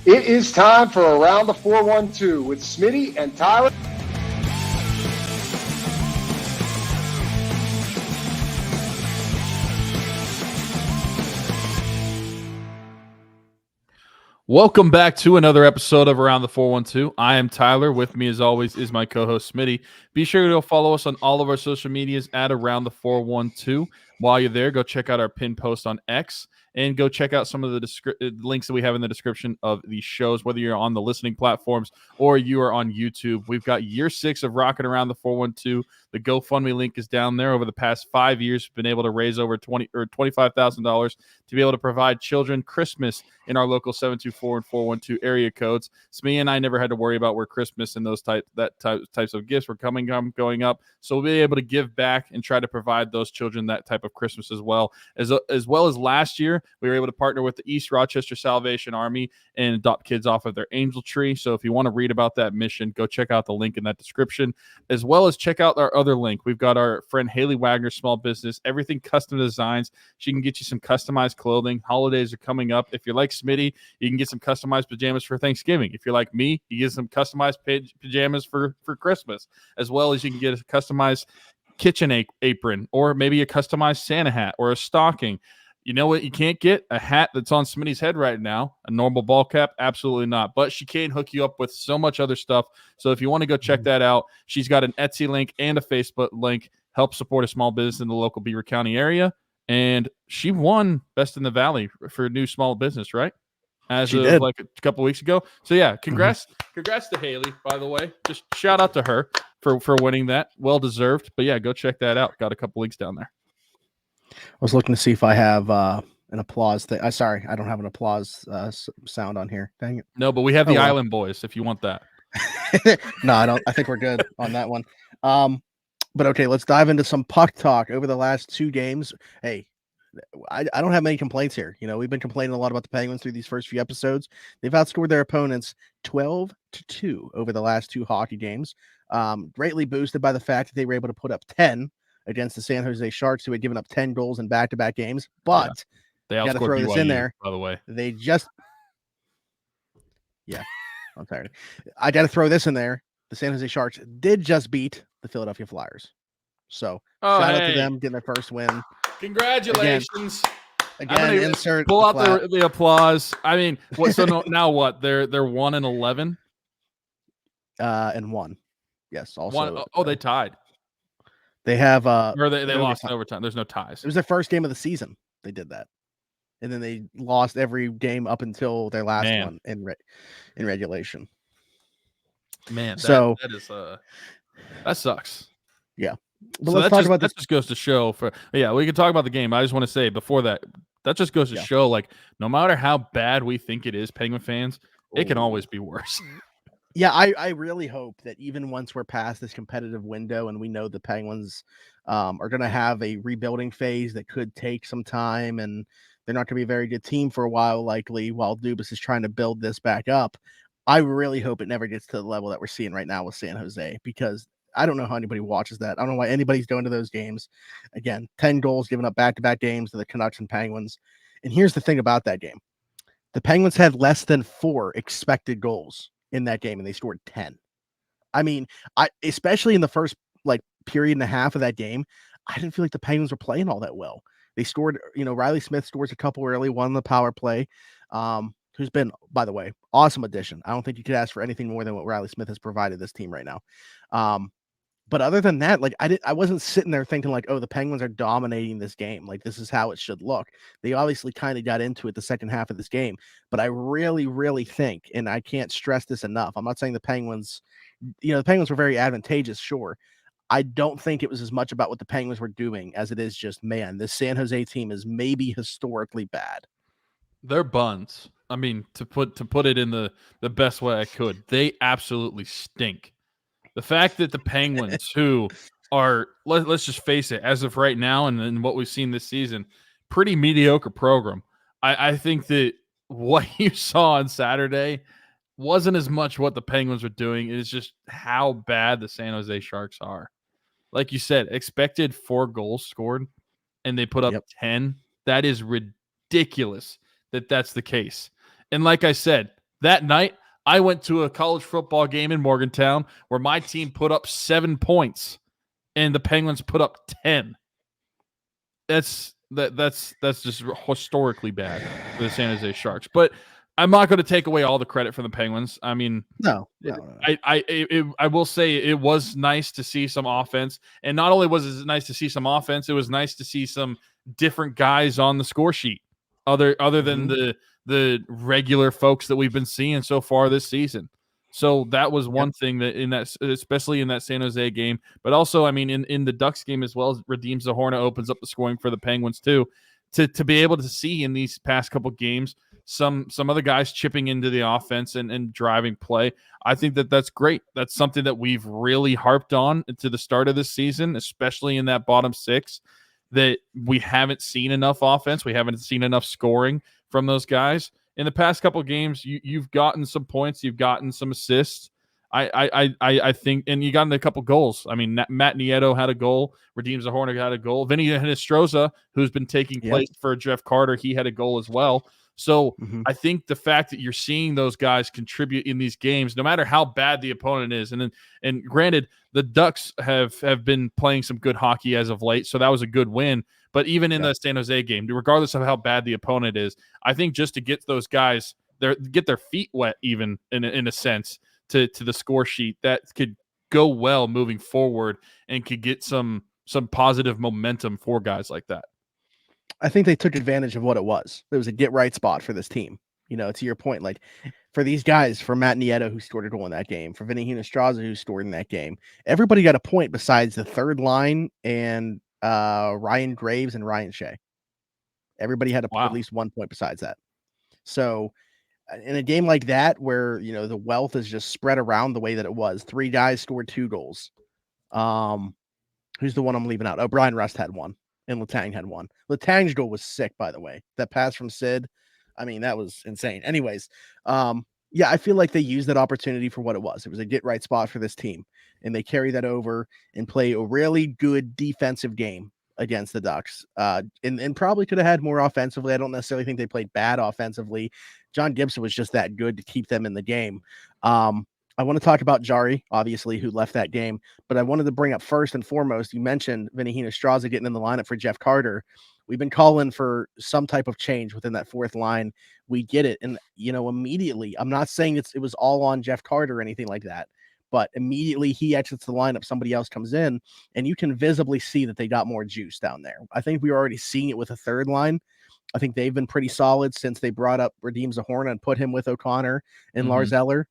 It is time for Around the 412 with Smitty and Tyler. Welcome back to another episode of Around the 412. I am Tyler. With me, as always, is my co-host Smitty. Be sure to follow us on all of our social medias at Around the 412. While you're there, go check out our pinned post on X and go check out some of the links that we have in the description of these shows, whether you're on the listening platforms or you are on YouTube. We've got year 6 of Rocking Around the 412. The GoFundMe link is down there. Over the past 5 years, we've been able to raise over $25,000 to be able to provide children Christmas in our local 724 and 412 area codes. Smee and I never had to worry about where Christmas and those types of gifts were going up. So we'll be able to give back and try to provide those children that type of Christmas as well. As last year, we were able to partner with the East Rochester Salvation Army and adopt kids off of their angel tree. So if you want to read about that mission, go check out the link in that description, as well as check out our other link. We've got our friend Haley Wagner Small Business, everything custom designs. She can get you some customized clothing. Holidays are coming up. If you're like Smitty, you can get some customized pajamas for Thanksgiving. If you're like me, you get some customized pajamas for Christmas, as well as you can get a customized kitchen apron, or maybe a customized Santa hat or a stocking. You know what you can't get? A hat that's on Smitty's head right now. A normal ball cap? Absolutely not. But she can hook you up with so much other stuff. So if you want to go check that out, she's got an Etsy link and a Facebook link. Help support a small business in the local Beaver County area. And she won Best in the Valley for new small business, right? As of like a couple weeks ago. So yeah, congrats to Haley, by the way. Just shout out to her for winning that. Well deserved. But yeah, go check that out. Got a couple links down there. I was looking to see if I have an applause thing. Sorry, I don't have an applause sound on here. Dang it. No, but we have the Island Boys if you want that. No, I don't. I think we're good on that one. But okay, let's dive into some puck talk over the last 2 games. Hey, I don't have many complaints here. You know, we've been complaining a lot about the Penguins through these first few episodes. They've outscored their opponents 12-2 over the last 2 hockey games. Greatly boosted by the fact that they were able to put up 10 against the San Jose Sharks, who had given up 10 goals in back-to-back games. But they outscored throw BYU, this in there. By the way, I'm tired. I got to throw this in there. The San Jose Sharks did just beat the Philadelphia Flyers. So shout out to them getting their first win. Congratulations! Again, insert pull out the applause. I mean, now what? They're 1-11, and 1. Yes, also. They tied. They have or they lost in overtime. There's no ties. It was their first game of the season. They did that, and then they lost every game up until their last one in regulation. Man, that sucks. Yeah, but so let's talk about this. That just goes to show we can talk about the game. I just want to say before that just goes to show, like, no matter how bad we think it is, Penguin fans, it can always be worse. Yeah, I really hope that even once we're past this competitive window and we know the Penguins are going to have a rebuilding phase that could take some time, and they're not going to be a very good team for a while, likely, while Dubas is trying to build this back up. I really hope it never gets to the level that we're seeing right now with San Jose, because I don't know how anybody watches that. I don't know why anybody's going to those games. Again, 10 goals given up back-to-back games to the Canucks and Penguins. And here's the thing about that game. The Penguins had less than 4 expected goals in that game, and they scored 10. I mean, especially in the first period and a half of that game, I didn't feel like the Penguins were playing all that well. They scored, Reilly Smith scores a couple early, one on the power play, who's been, by the way, awesome addition. I don't think you could ask for anything more than what Reilly Smith has provided this team right now. But other than that, I wasn't sitting there thinking the Penguins are dominating this game. This is how it should look. They obviously kind of got into it the second half of this game, but I really, really think, and I can't stress this enough, I'm not saying the Penguins were very advantageous. Sure. I don't think it was as much about what the Penguins were doing as it is just, man, this San Jose team is maybe historically bad. They're buns. I mean, to put it in the best way I could, they absolutely stink. The fact that the Penguins, who are, let's just face it, as of right now and what we've seen this season, pretty mediocre program. I think that what you saw on Saturday wasn't as much what the Penguins were doing. It is just how bad the San Jose Sharks are. Like you said, expected 4 goals scored, and they put up 10. That is ridiculous that's the case. And like I said, That night, I went to a college football game in Morgantown where my team put up 7 points and the Penguins put up 10. That's just historically bad for the San Jose Sharks. But I'm not going to take away all the credit from the Penguins. I mean, No. I will say it was nice to see some offense, and not only was it nice to see some offense, it was nice to see some different guys on the score sheet, other than the regular folks that we've been seeing so far this season. So that was one thing that especially in that San Jose game, but also, I mean, in the Ducks game as well, redeems the Hornet, opens up the scoring for the Penguins too, to be able to see in these past couple games some other guys chipping into the offense and driving play. I think that's great. That's something that we've really harped on to the start of this season, especially in that bottom six, that we haven't seen enough offense. We haven't seen enough scoring from those guys. In the past couple of games, you've gotten some points, you've gotten some assists. I think, and you got in a couple goals. I mean, Matt Nieto had a goal. Redeems the Hornet had a goal. Vinnie Hinostroza, who's been taking place for Jeff Carter, he had a goal as well. So I think the fact that you're seeing those guys contribute in these games, no matter how bad the opponent is, and granted, the Ducks have been playing some good hockey as of late, so that was a good win. But even in the San Jose game, regardless of how bad the opponent is, I think just to get those guys get their feet wet, even in a sense, to the score sheet, that could go well moving forward and could get some positive momentum for guys like that. I think they took advantage of what it was. It was a get right spot for this team. You know, to your point, like for these guys, for Matt Nieto, who scored a goal in that game, for Vinnie Hinostroza, who scored in that game, everybody got a point besides the third line and Ryan Graves and Ryan Shea. Everybody had at least 1 point besides that. So in a game like that, where, you know, the wealth is just spread around the way that it was, 3 guys scored 2 goals. Who's the one I'm leaving out? Oh, Brian Rust had 1. And Letang had 1. Letang's goal was sick, by the way. That pass from Sid, I mean, that was insane. Anyways, yeah, I feel like they used that opportunity for what it was. It was a get right spot for this team, and they carry that over and play a really good defensive game against the Ducks. And probably could have had more offensively. I don't necessarily think they played bad offensively. John Gibson was just that good to keep them in the game. I want to talk about Jari, obviously, who left that game, but I wanted to bring up first and foremost, you mentioned Vinnie Hinostroza getting in the lineup for Jeff Carter. We've been calling for some type of change within that fourth line. We get it. And, you know, immediately, I'm not saying it was all on Jeff Carter or anything like that, but immediately he exits the lineup, somebody else comes in, and you can visibly see that they got more juice down there. I think we were already seeing it with a third line. I think they've been pretty solid since they brought up Redeems the Hornet and put him with O'Connor and Lars Eller.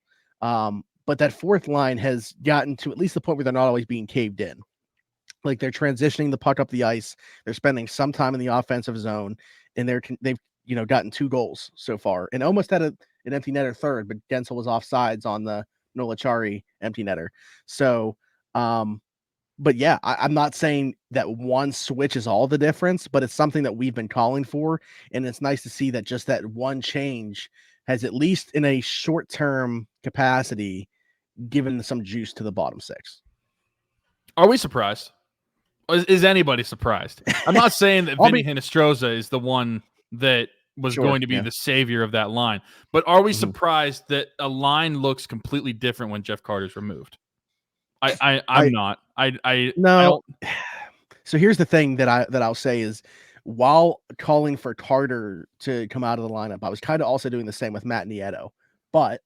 But that fourth line has gotten to at least the point where they're not always being caved in. Like they're transitioning the puck up the ice. They're spending some time in the offensive zone, and they've gotten 2 goals so far, and almost had an empty netter third, but Gensel was offsides on the Noel Accari empty netter. So, but yeah, I'm not saying that one switch is all the difference, but it's something that we've been calling for, and it's nice to see that just that one change has, at least in a short-term capacity, given some juice to the bottom 6. Are we surprised? Is anybody surprised? I'm not saying that Vinnie Hinostroza is the one that was going to be the savior of that line, but are we surprised that a line looks completely different when Jeff Carter's removed? I'm not. No. So here's the thing that I'll say is, while calling for Carter to come out of the lineup, I was kind of also doing the same with Matt Nieto. But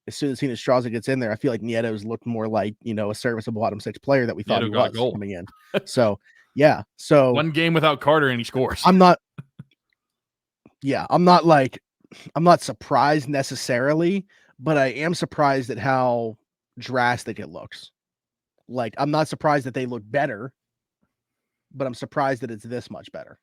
as soon as Hinostroza gets in there, I feel like Nieto's looked more like, a serviceable bottom 6 player that we thought he was coming in. So, yeah. So one game without Carter and he scores. I'm not surprised necessarily, but I am surprised at how drastic it looks. Like, I'm not surprised that they look better, but I'm surprised that it's this much better.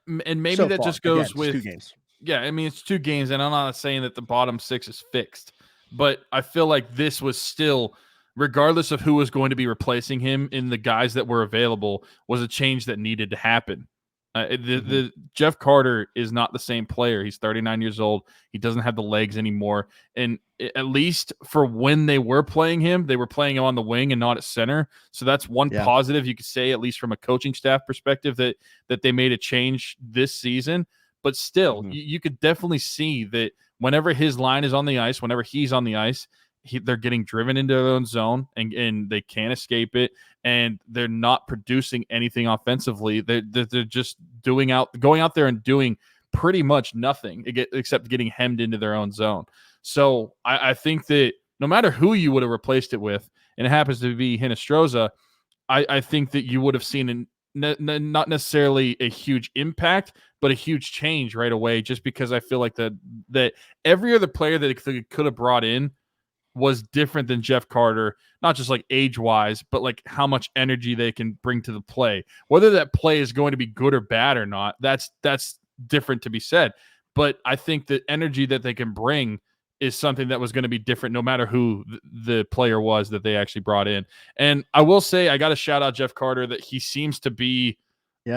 Maybe so that far. just goes Again, with 2 games. Yeah, I mean, it's 2 games, and I'm not saying that the bottom 6 is fixed, but I feel like this was still, regardless of who was going to be replacing him in the guys that were available, was a change that needed to happen. The Jeff Carter is not the same player. He's 39 years old. He doesn't have the legs anymore. And at least for when they were playing him, they were playing him on the wing and not at center. So that's one positive you could say, at least from a coaching staff perspective, that they made a change this season. But still, you could definitely see that whenever his line is on the ice, whenever he's on the ice, they're getting driven into their own zone and they can't escape it, and they're not producing anything offensively. They're just going out there and doing pretty much nothing except getting hemmed into their own zone. So I think that no matter who you would have replaced it with, and it happens to be Hinostroza, I think that you would have seen not necessarily a huge impact, but a huge change right away, just because I feel like that every other player that it could have brought in was different than Jeff Carter, not just like age-wise, but like how much energy they can bring to the play. Whether that play is going to be good or bad or not, that's different to be said. But I think the energy that they can bring is something that was going to be different no matter who the player was that they actually brought in. And I will say, I got to shout out Jeff Carter that he seems to be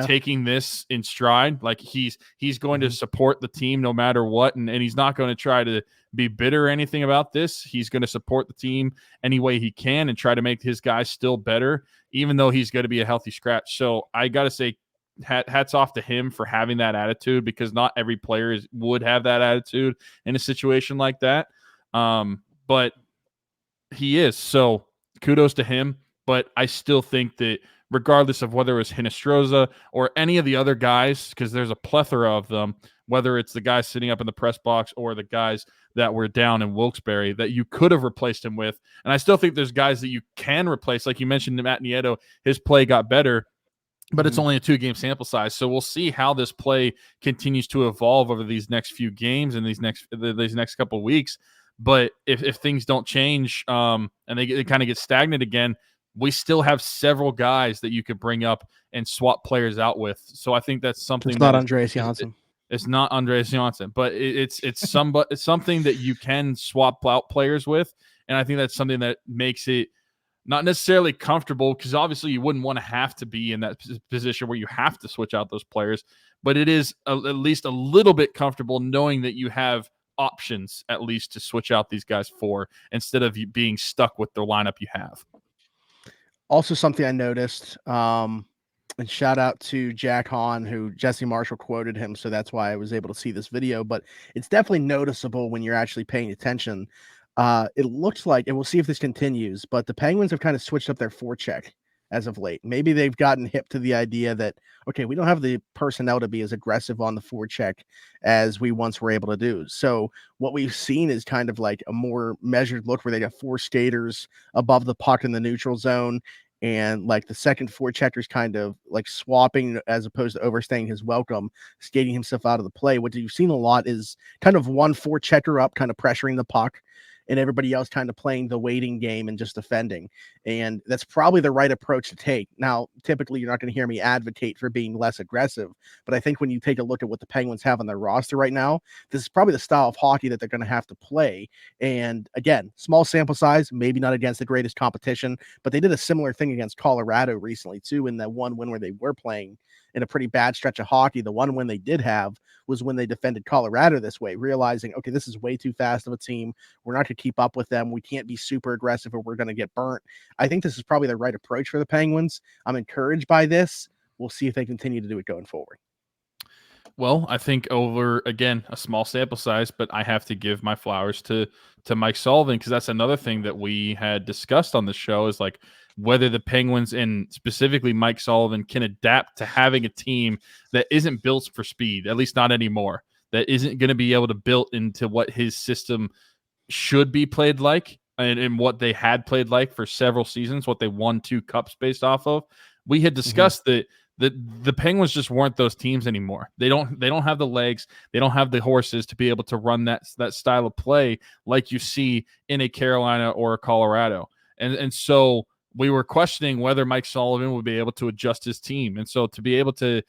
taking this in stride. Like he's going to support the team no matter what. And he's not going to try to be bitter or anything about this. He's going to support the team any way he can and try to make his guys still better, even though he's going to be a healthy scratch. So I got to say, hats off to him for having that attitude, because not every player would have that attitude in a situation like that. But he is. So kudos to him. But I still think that regardless of whether it was Hinostroza or any of the other guys, because there's a plethora of them, whether it's the guys sitting up in the press box or the guys that were down in Wilkes-Barre, that you could have replaced him with. And I still think there's guys that you can replace. Like you mentioned, Matt Nieto, his play got better, but it's only a 2-game sample size. So we'll see how this play continues to evolve over these next few games and these next couple of weeks. But if things don't change and they kind of get stagnant again, we still have several guys that you could bring up and swap players out with. So I think that's something. It's not Andreas Janssen. It's not Andreas Janssen, but it's something that you can swap out players with, and I think that's something that makes it not necessarily comfortable, because obviously you wouldn't want to have to be in that position where you have to switch out those players, but it is at least a little bit comfortable knowing that you have options at least to switch out these guys for, instead of you being stuck with the lineup you have. Also, something I noticed, and shout out to Jack Hahn, who Jesse Marshall quoted him, so that's why I was able to see this video, but it's definitely noticeable when you're actually paying attention. It looks like, and we'll see if this continues, but the Penguins have kind of switched up their forecheck as of late. Maybe they've gotten hip to the idea that, okay, we don't have the personnel to be as aggressive on the forecheck as we once were able to do. So what we've seen is kind of like a more measured look where they got 4 skaters above the puck in the neutral zone, and like the second forechecker's kind of like swapping as opposed to overstaying his welcome, skating himself out of the play. What you've seen a lot is kind of one forechecker up, kind of pressuring the puck, and everybody else kind of playing the waiting game and just defending. And that's probably the right approach to take. Now, typically, you're not going to hear me advocate for being less aggressive, but I think when you take a look at what the Penguins have on their roster right now, this is probably the style of hockey that they're going to have to play. And again, small sample size, maybe not against the greatest competition, but they did a similar thing against Colorado recently, too, in that one win where they were playing in a pretty bad stretch of hockey. The one win they did have was when they defended Colorado this way, realizing, okay, this is way too fast of a team. We're not going to keep up with them. We can't be super aggressive or we're going to get burnt. I think this is probably the right approach for the Penguins. I'm encouraged by this. We'll see if they continue to do it going forward. Well, I think over, again, a small sample size, but I have to give my flowers to Mike Sullivan, because that's another thing that we had discussed on the show, is like whether the Penguins and specifically Mike Sullivan can adapt to having a team that isn't built for speed, at least not anymore, that isn't going to be able to build into what his system should be played like, and what they had played like for several seasons, what they won 2 cups based off of. We had discussed that the Penguins just weren't those teams anymore. They don't have the legs, they don't have the horses to be able to run that style of play like you see in a Carolina or a Colorado. And so we were questioning whether Mike Sullivan would be able to adjust his team. And so to be able to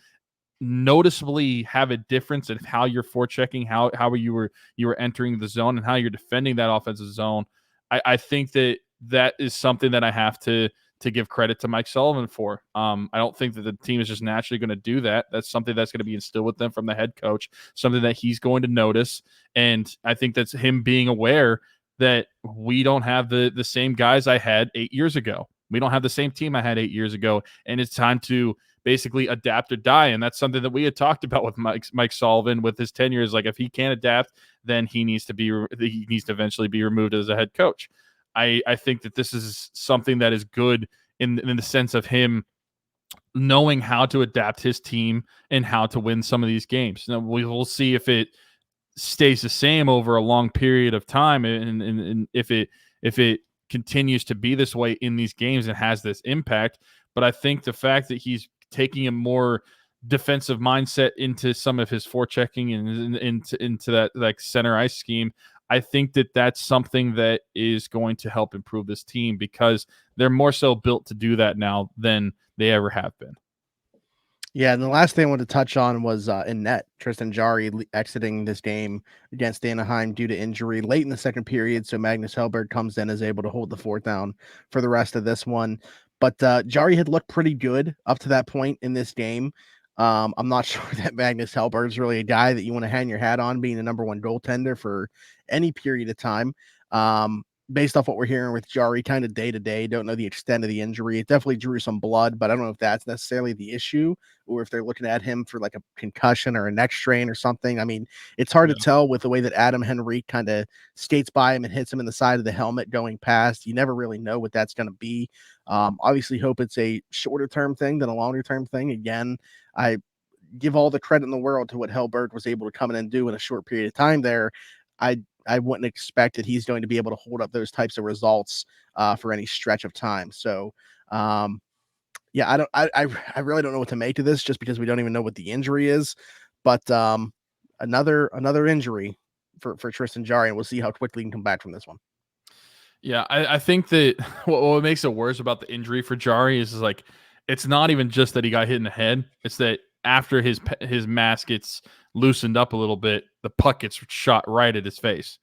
noticeably have a difference in how you're forechecking, how you were entering the zone, and how you're defending that offensive zone, I think that is something that I have to give credit to Mike Sullivan for. I don't think that the team is just naturally going to do that. That's something that's going to be instilled with them from the head coach, something that he's going to notice. And I think that's him being aware that we don't have the same guys I had 8 years ago. We don't have the same team I had 8 years ago. And it's time to basically adapt or die. And that's something that we had talked about with Mike Sullivan with his tenure, is like, if he can't adapt, then he needs to eventually be removed as a head coach. I think that this is something that is good in the sense of him knowing how to adapt his team and how to win some of these games. Now, we'll see if it stays the same over a long period of time, and if it continues to be this way in these games and has this impact. But I think the fact that he's taking a more defensive mindset into some of his forechecking and into that like center ice scheme, I think that that's something that is going to help improve this team, because they're more so built to do that now than they ever have been. Yeah, and the last thing I wanted to touch on was in net, Tristan Jarry exiting this game against Anaheim due to injury late in the second period. So Magnus Hellberg comes in, is able to hold the fort down for the rest of this one. But Jarry had looked pretty good up to that point in this game. I'm not sure that Magnus Hellberg is really a guy that you want to hang your hat on being the number one goaltender for any period of time. Based off what we're hearing with Jarry kind of day to day, don't know the extent of the injury. It definitely drew some blood, but I don't know if that's necessarily the issue, or if they're looking at him for like a concussion or a neck strain or something. I mean, it's hard to tell with the way that Adam Henrique kind of skates by him and hits him in the side of the helmet going past. You never really know what that's going to be. Obviously hope it's a shorter term thing than a longer term thing. Again, I give all the credit in the world to what Hellberg was able to come in and do in a short period of time there. I wouldn't expect that he's going to be able to hold up those types of results for any stretch of time. So, yeah, I really don't know what to make of this, just because we don't even know what the injury is. But another injury for Tristan Jarry, and we'll see how quickly he can come back from this one. Yeah, I think that what makes it worse about the injury for Jarry is like, it's not even just that he got hit in the head. It's that after his mask gets loosened up a little bit, the puck gets shot right at his face.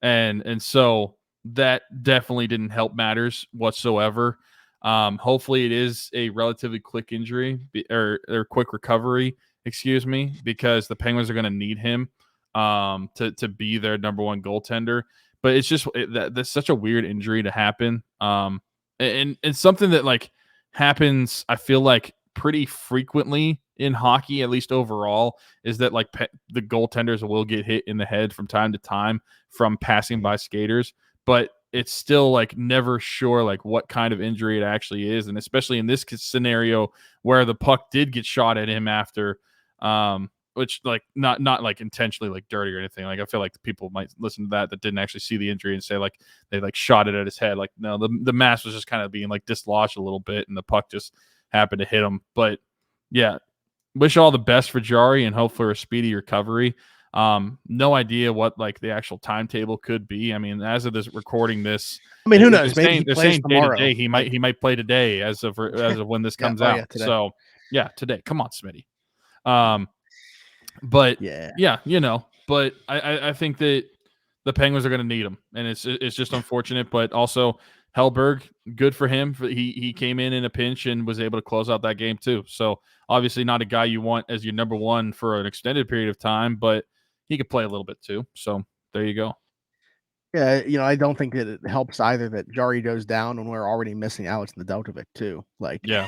And so that definitely didn't help matters whatsoever. Hopefully it is a relatively quick injury or quick recovery, excuse me, because the Penguins are going to need him to be their number one goaltender. But it's just that's such a weird injury to happen. And something that like happens, I feel like, pretty frequently in hockey, at least overall, is that like the goaltenders will get hit in the head from time to time from passing by skaters, but it's still like never sure like what kind of injury it actually is. And especially in this scenario where the puck did get shot at him after, which like not like intentionally like dirty or anything. Like I feel like the people might listen to that didn't actually see the injury and say like they like shot it at his head. Like no, the mask was just kind of being like dislodged a little bit and the puck just happened to hit him. But yeah, wish all the best for Jarry and hope for a speedy recovery. No idea what like the actual timetable could be. I mean, as of this recording this, I mean, who knows? Maybe they're saying day to day he might play today as of when this comes out. Yeah, so yeah, today. Come on, Smitty. But yeah, you know, but I think that the Penguins are going to need him, and it's just unfortunate, but also Hellberg, good for him. He came in a pinch and was able to close out that game too. So obviously not a guy you want as your number one for an extended period of time, but he could play a little bit too. So there you go. Yeah, you know, I don't think that it helps either that Jarry goes down when we're already missing Alex Nedeljkovic too. Like, yeah,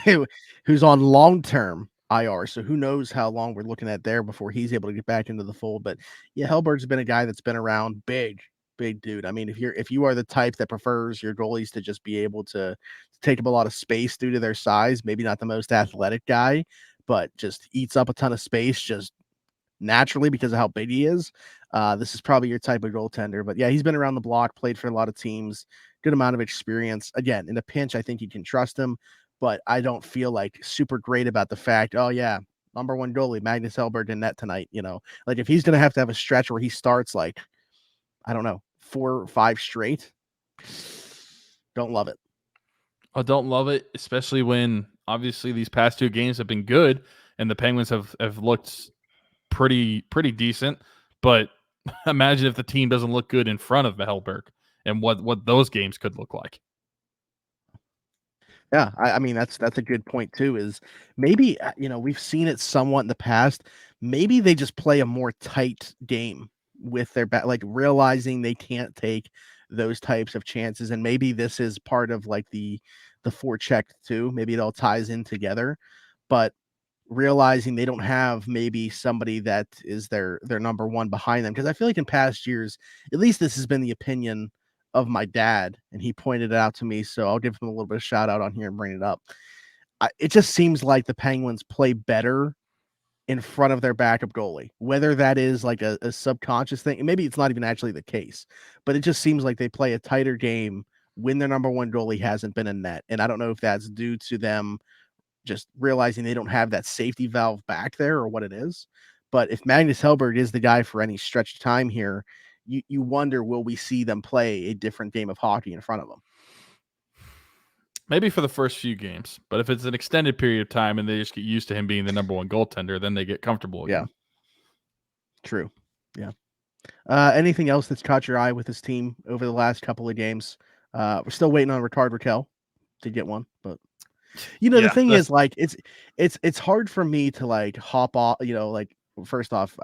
who's on long-term IR. So who knows how long we're looking at there before he's able to get back into the fold. But yeah, Hellberg's been a guy that's been around, big dude. I mean, if you are the type that prefers your goalies to just be able to take up a lot of space due to their size, maybe not the most athletic guy, but just eats up a ton of space just naturally because of how big he is. This is probably your type of goaltender. But yeah, he's been around the block, played for a lot of teams, good amount of experience. Again, in a pinch, I think you can trust him, but I don't feel like super great about the fact, oh yeah, number one goalie, Magnus Hellberg in net tonight. You know, like if he's going to have a stretch where he starts like, I don't know, 4 or 5 straight, don't love it. I don't love it, especially when obviously these past 2 games have been good and the Penguins have looked pretty decent. But imagine if the team doesn't look good in front of Hellberg and what those games could look like. Yeah, I mean that's a good point too. Is maybe you know, we've seen it somewhat in the past. Maybe they just play a more tight game with their back, like realizing they can't take those types of chances, and maybe this is part of like the forecheck too. Maybe it all ties in together, but realizing they don't have maybe somebody that is their number one behind them. Because I feel like in past years, at least this has been the opinion of my dad, and he pointed it out to me. So I'll give him a little bit of shout out on here and bring it up. It just seems like the Penguins play better in front of their backup goalie, whether that is like a subconscious thing. And maybe it's not even actually the case, but it just seems like they play a tighter game when their number one goalie hasn't been in net. And I don't know if that's due to them just realizing they don't have that safety valve back there or what it is. But if Magnus Hellberg is the guy for any stretch of time here, you wonder, will we see them play a different game of hockey in front of them? Maybe for the first few games, but if it's an extended period of time and they just get used to him being the number one goaltender, then they get comfortable again. Yeah. True. Yeah. Anything else that's caught your eye with this team over the last couple of games? We're still waiting on Rickard Rakell to get one, but the thing is, like, it's hard for me to like hop off, like, first off,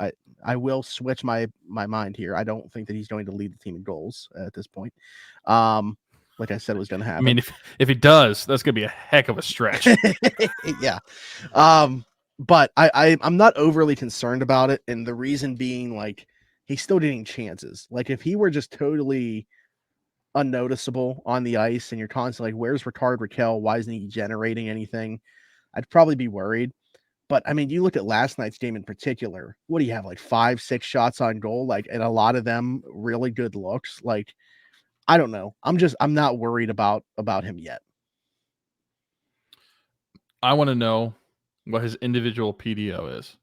I will switch my mind here. I don't think that he's going to lead the team in goals at this point. Like I said, was going to happen. I mean, if he does, that's going to be a heck of a stretch. Yeah. But I'm not overly concerned about it. And the reason being, like, he's still getting chances. Like, if he were just totally unnoticeable on the ice and you're constantly like, where's Rickard Rakell? Why isn't he generating anything? I'd probably be worried. But I mean, you look at last night's game in particular. What do you have, like 5-6 shots on goal? Like, and a lot of them really good looks. Like, I don't know. I'm not worried about him yet. I want to know what his individual PDO is.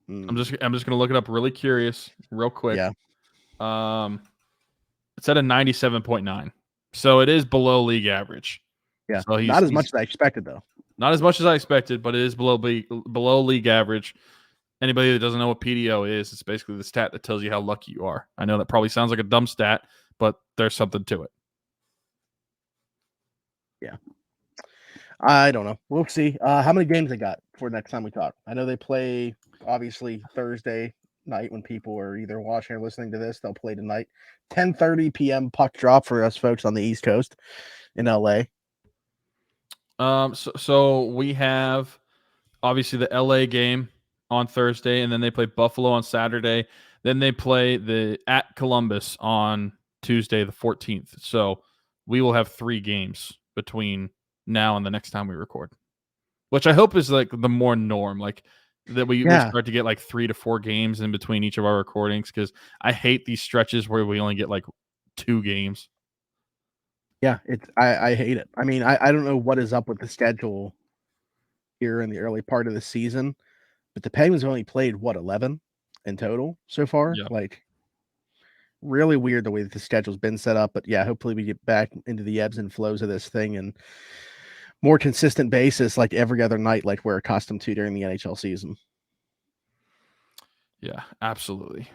I'm just going to look it up really curious, real quick. Yeah. It's at a 97.9. So it is below league average. Yeah. So not as much as I expected, though. Not as much as I expected, but it is below league average. Anybody that doesn't know what PDO is, it's basically the stat that tells you how lucky you are. I know that probably sounds like a dumb stat, but there's something to it. Yeah. I don't know. We'll see. How many games they got for next time we talk? I know they play, obviously, Thursday night when people are either watching or listening to this. They'll play tonight. 10:30 p.m. puck drop for us folks on the East Coast in LA. So we have, obviously, the LA game on Thursday, and then they play Buffalo on Saturday. Then they play at Columbus on Tuesday, the 14th. So we will have 3 games between now and the next time we record, which I hope is like the more norm, like that we start to get like 3 to 4 games in between each of our recordings, because I hate these stretches where we only get like 2 games. Yeah, I hate it. I mean, I don't know what is up with the schedule here in the early part of the season, but the Penguins only played 11 in total so far. Yeah. Like, really weird the way that the schedule's been set up. But yeah, hopefully we get back into the ebbs and flows of this thing and more consistent basis, like every other night, like we're accustomed to during the NHL season. Yeah, absolutely.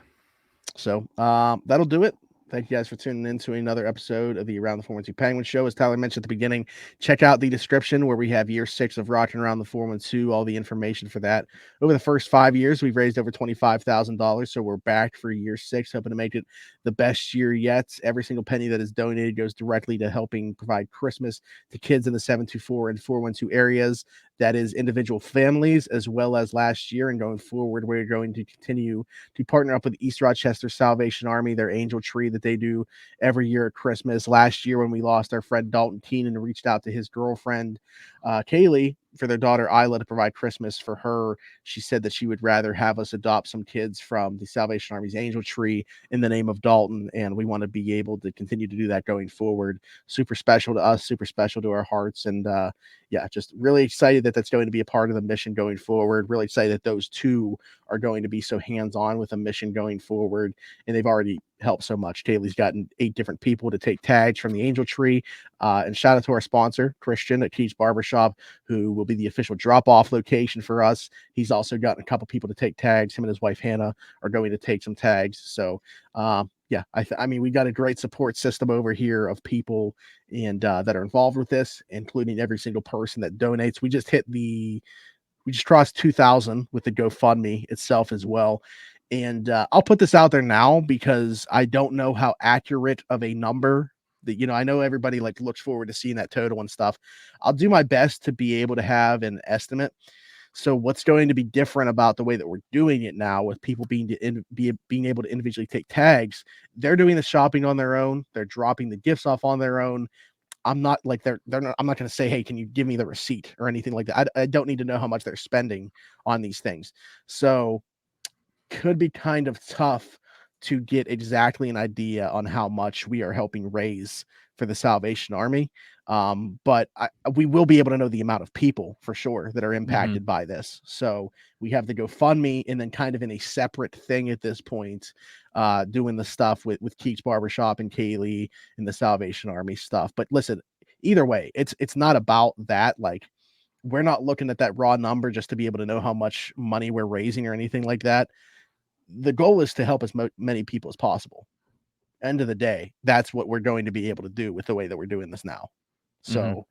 So that'll do it. Thank you guys for tuning in to another episode of the Around the 412 Penguin Show. As Tyler mentioned at the beginning, check out the description where we have year 6 of Rocking Around the 412, all the information for that. Over the first 5 years, we've raised over $25,000, so we're back for year 6, hoping to make it the best year yet. Every single penny that is donated goes directly to helping provide Christmas to kids in the 724 and 412 areas. That is individual families, as well as last year and going forward, we're going to continue to partner up with East Rochester Salvation Army, their angel tree that they do every year at Christmas. Last year, when we lost our friend Dalton Keenan, reached out to his girlfriend, Kaylee, for their daughter Isla to provide Christmas for her. She said that she would rather have us adopt some kids from the Salvation Army's angel tree in the name of Dalton, and we want to be able to continue to do that going forward. Super special to us, super special to our hearts, and yeah, just really excited that that's going to be a part of the mission going forward. Really excited that those two are going to be so hands-on with a mission going forward, and they've already helped so much. Kaylee's gotten 8 different people to take tags from the angel tree, and shout out to our sponsor Christian at Keith's Barbershop, who will be the official drop-off location for us. He's also gotten a couple people to take tags. Him and his wife Hannah are going to take some tags. So yeah, I mean, we got a great support system over here of people and that are involved with this, including every single person that donates. We just crossed 2,000 with the GoFundMe itself as well. And I'll put this out there now because I don't know how accurate of a number that, I know everybody like looks forward to seeing that total and stuff. I'll do my best to be able to have an estimate. So what's going to be different about the way that we're doing it now with people being able to individually take tags? They're doing the shopping on their own. They're dropping the gifts off on their own. I'm not like they're not. I'm not going to say, hey, can you give me the receipt or anything like that. I don't need to know how much they're spending on these things. So could be kind of tough to get exactly an idea on how much we are helping raise for the Salvation Army. But we will be able to know the amount of people for sure that are impacted by this. So we have the GoFundMe, and then kind of in a separate thing at this point, doing the stuff with Keeks Barbershop and Kaylee and the Salvation Army stuff. But listen, either way, it's not about that. Like, we're not looking at that raw number just to be able to know how much money we're raising or anything like that. The goal is to help as many people as possible. End of the day, that's what we're going to be able to do with the way that we're doing this now. So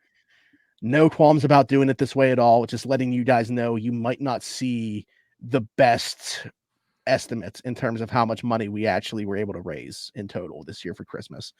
no qualms about doing it this way at all. Just letting you guys know you might not see the best estimates in terms of how much money we actually were able to raise in total this year for Christmas.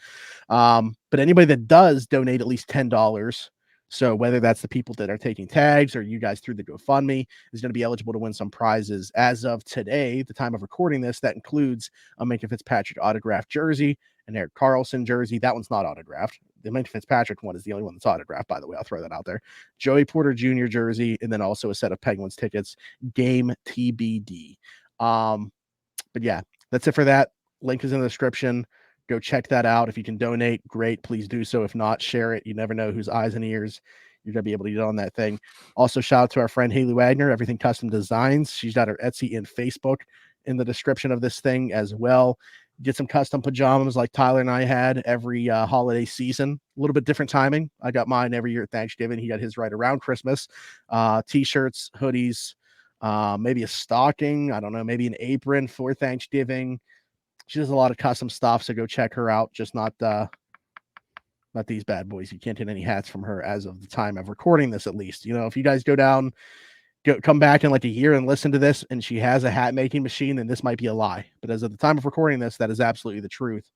But anybody that does donate at least $10, so whether that's the people that are taking tags or you guys through the GoFundMe, is going to be eligible to win some prizes. As of today, the time of recording this, that includes a Minka Fitzpatrick autographed jersey, an Eric Carlson jersey. That one's not autographed. The Minka Fitzpatrick one is the only one that's autographed, by the way. I'll throw that out there. Joey Porter Jr. jersey, and then also a set of Penguins tickets. Game TBD. But yeah, that's it for that. Link is in the description. Go check that out. If you can donate, great. Please do so. If not, share it. You never know whose eyes and ears you're going to be able to get on that thing. Also, shout out to our friend Haley Wagner, Everything Custom Designs. She's got her Etsy and Facebook in the description of this thing as well. Get some custom pajamas like Tyler and I had every holiday season. A little bit different timing. I got mine every year at Thanksgiving. He got his right around Christmas. T-shirts, hoodies, maybe a stocking. I don't know, maybe an apron for Thanksgiving. She does a lot of custom stuff, so go check her out. Just not these bad boys. You can't get any hats from her as of the time of recording this, at least. You know, if you guys come back in like a year and listen to this and she has a hat making machine, then this might be a lie. But as of the time of recording this, that is absolutely the truth.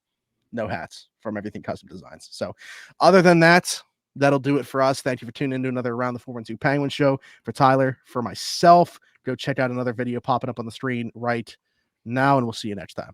No hats from Everything Custom Designs. So other than that, that'll do it for us. Thank you for tuning into another Around the 412 Penguin show. For Tyler, for myself, go check out another video popping up on the screen right now, and we'll see you next time.